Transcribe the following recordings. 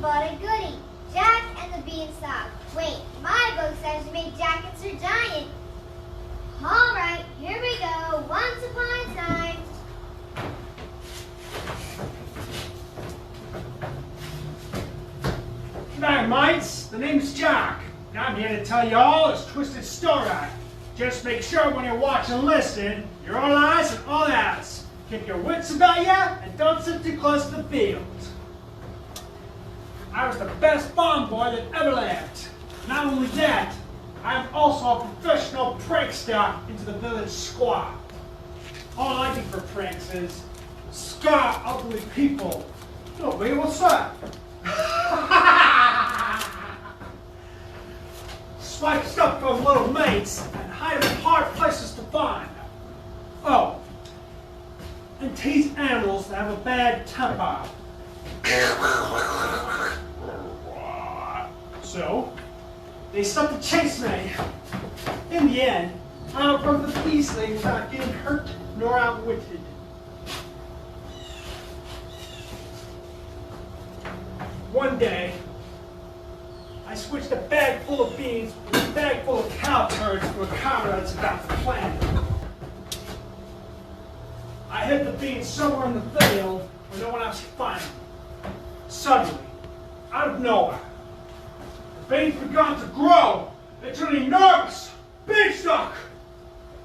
bought a goodie, Jack and the Beanstalk. Wait, my book says you made Jack and Sir Giant. All right, here we go. Once upon a time. G'day, mates. The name's Jack, and I'm here to tell you all this twisted story. Just make sure when you're watching and listening, you're all eyes and all outs. Keep your wits about you, and don't sit too close to the field. I was the best farm boy that ever lived. Not only that, I am also a professional prankster into the village squad. All I do for pranks is scar ugly people. Oh, baby, what's that? Swipe stuff from little mates and hide them in hard places to find. Oh, and tease animals that have a bad temper. So, they stopped to chase me. In the end, I outrun them easily without getting hurt nor outwitted. One day, I switched a bag full of beans with a bag full of cow turds to a comrade's about to plant. I hid the beans somewhere in the field where no one else could find them. Suddenly, out of nowhere, the beans began to grow. They turned me nervous. Beanstalk!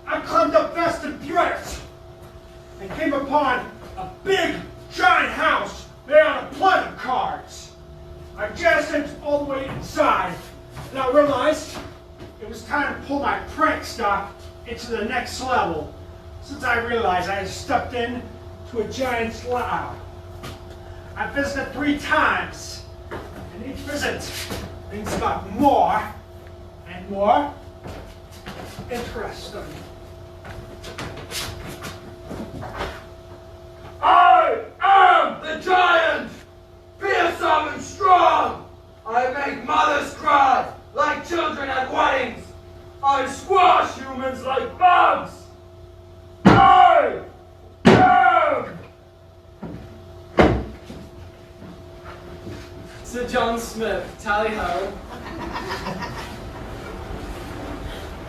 I climbed up fast and furious and came upon a big, giant house made out of playing cards. I just entered all the way inside, and I realized it was time to pull my prankster into the next level, since I realized I had stepped in to a giant's lab. I visited 3 times, and each visit things got more and more interesting. I am the giant! Fearsome and strong! I make mothers cry like children at weddings! I squash humans like bugs! I am! Sir John Smith, tally-ho.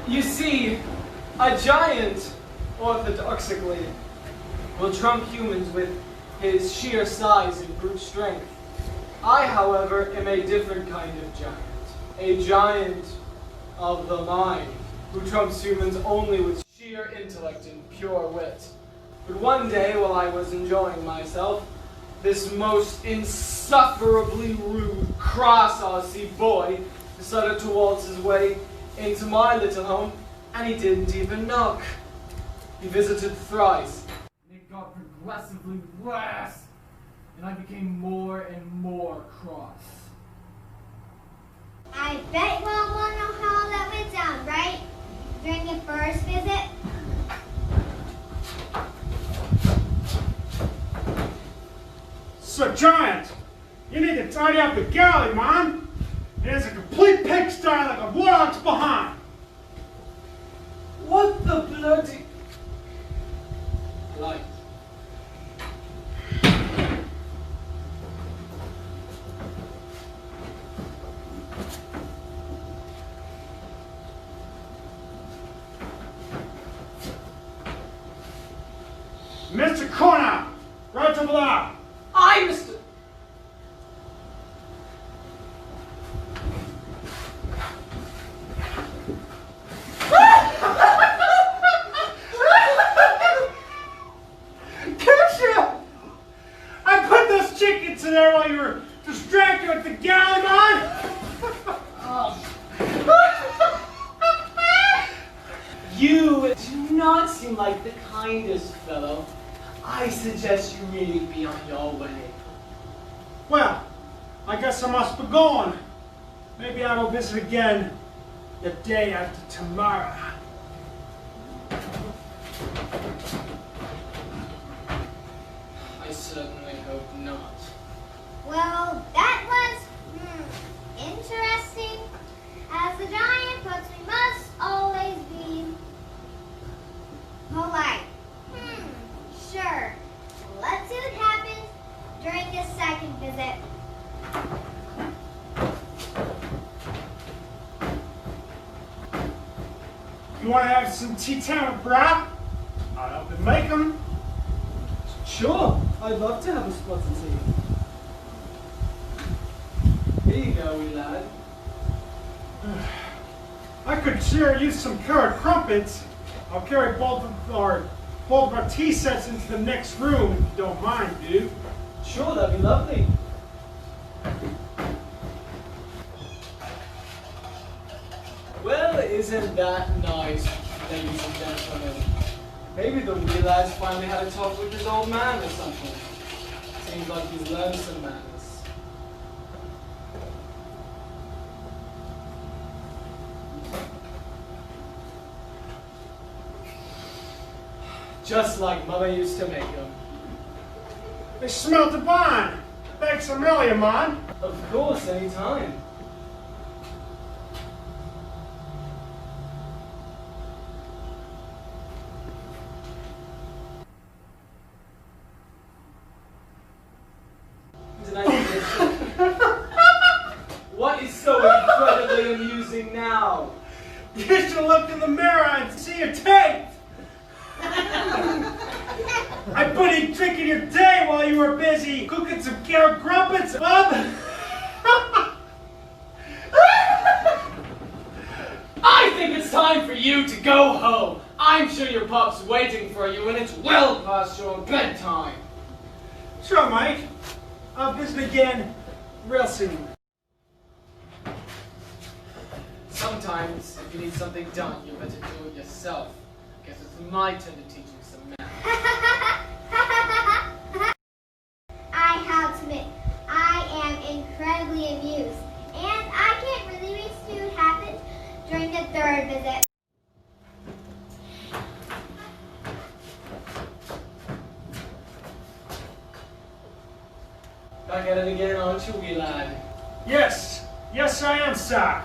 You see, a giant, orthodoxically, will trump humans with his sheer size and brute strength. I, however, am a different kind of giant. A giant of the mind, who trumps humans only with sheer intellect and pure wit. But one day, while I was enjoying myself, this most insufferably rude, cross Aussie boy decided to waltz his way into my little home, and he didn't even knock. He visited thrice, and it got progressively worse, and I became more and more cross. I bet you all want to know how all that went down, right? During your first visit? Sir Giant, you need to tidy up the galley, man. It is a complete pigsty like a warlock's behind. What the bloody... Light. Mr. Corner, right over there. I, Mr. I put those chickens in there while you were distracted with the galley, man. You do not seem like the kindest fellow. I suggest you really be on your way. Well, I guess I must be going. Maybe I will visit again the day after tomorrow. I certainly hope not. Well, that was interesting. As the giant puts, we must always be polite. Sure. Let's see what happens during this second visit. You want to have some tea time with Brad? I'll help him make them. Sure, I'd love to have a spot of tea. Here you go, wee lad. I could sure use some currant crumpets. I'll carry both of our tea sets into the next room if you don't mind, dude. Sure, that'd be lovely. Well, isn't that nice, ladies and gentlemen? Maybe the wee lad's finally had a talk with his old man or something. Seems like he's learned some manners. Just like Mother used to make them. They smell divine. Thanks a million, man. Of course, any time. Did I What is so incredibly amusing now? You should look in the mirror and see your teeth. I put a trick in your day while you were busy cooking some carrot crumpets, bub. I think it's time for you to go home. I'm sure your pup's waiting for you and it's well past your bedtime. Sure, Mike. I'll visit again real soon. Sometimes, if you need something done, you better do it yourself. Guess it's my turn to teach you some math. I have to admit, I am incredibly amused, and I can't really wait to see what happens during the third visit. Back at it again, aren't you, wee lad? Yes, I am, sir.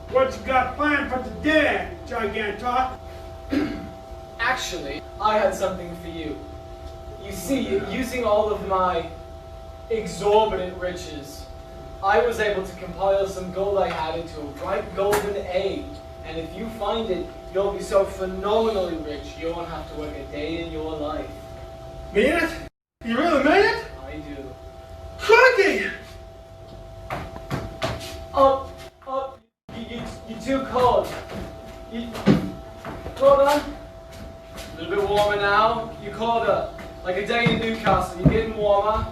What you got planned for today, Gigantor? Actually, I had something for you. You see, using all of my exorbitant riches, I was able to compile some gold I had into a bright golden egg. And if you find it, you'll be so phenomenally rich, you won't have to work a day in your life. Mean it? You really mean it? I do. Crikey! You're too cold. Hold on. A little bit warmer now. You're colder. Like a day in Newcastle. You're getting warmer.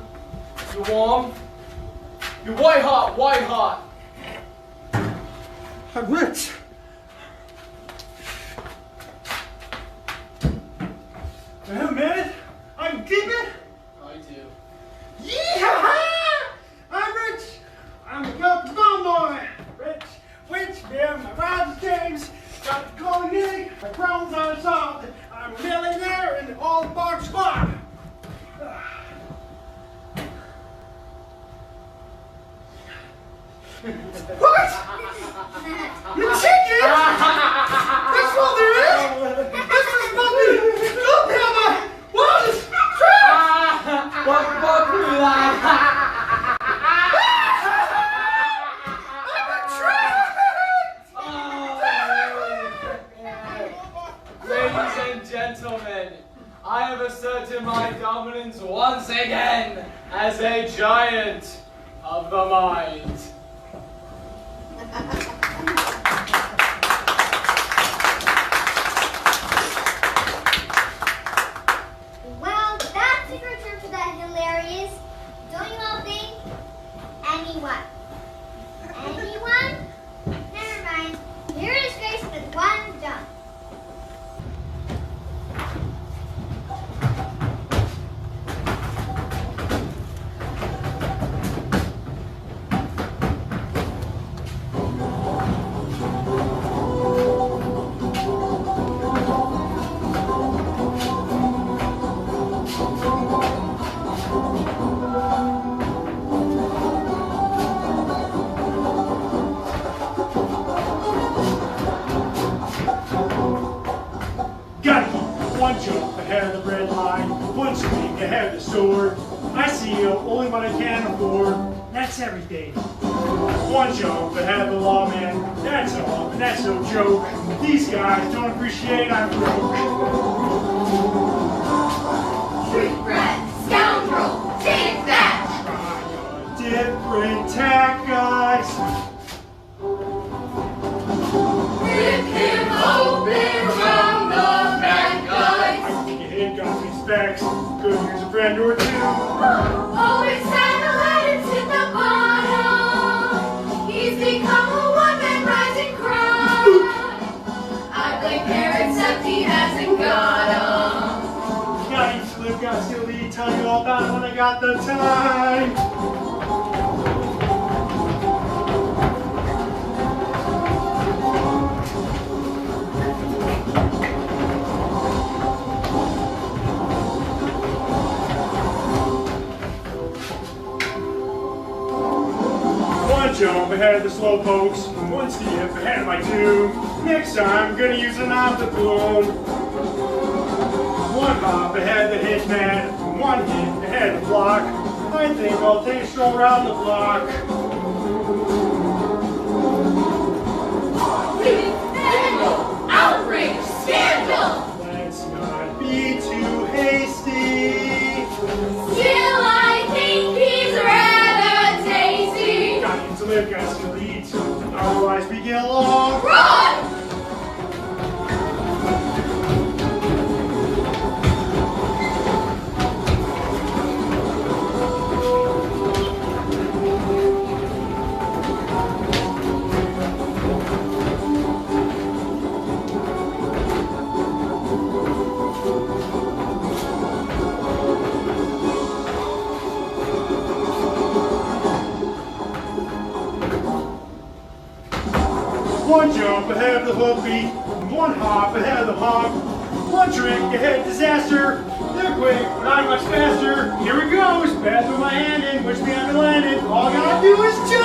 You're warm. You're white hot, white hot. I'm rich. Wait a minute. I can keep it. I do. Yeehaw! I'm rich. I'm a good boy. Rich, yeah, my rhymes James. Got the golden egg. My crown's unsolved. I'm a millionaire in the old bar spot. What? You chicken? That's all there is? This is nothing. Don't tell me. What is trash? What do that? Ladies and gentlemen, I have asserted my dominance once again as a giant of the mind. Well, that's a good term for that hilarious. Don't you all think? Anyone? Anyone? Never mind. Here is Grace with one jump. Gotta keep one jump ahead of the red line, one swing ahead of the sword. I see you only what I can afford. that's everything. One jump ahead of the lawman, that's all, and that's no joke. These guys don't appreciate I'm broke. Street rat, scoundrel, take that! Try a different tack, guys. Rip him open from the back, guys! I think your head got me specs. Could use a friend or two. Oh, it's time to let him hit the bottom. He's become a one-man rising cry. I blame parents except he hasn't got 'em. Got each to live, got still lead. Tell you all about it when I got the time. One jump ahead of the slow pokes, one skip ahead of my doom. Next time, I'm gonna use an off the boom. One hop ahead of the hitman, one hit ahead of the block. I think I'll take a stroll around the block. Vandal! Outrage! Scandal! Let's not be too hasty. Still, I think he's rather tasty. Got to live, got to lead. Otherwise, we get along. Run! One jump ahead of the hoofbeat, one hop ahead of the hop, one trick ahead of disaster. They're quick, but I'm much faster. Here it goes, pass with my hand in, wish me I landed. All I gotta do is jump.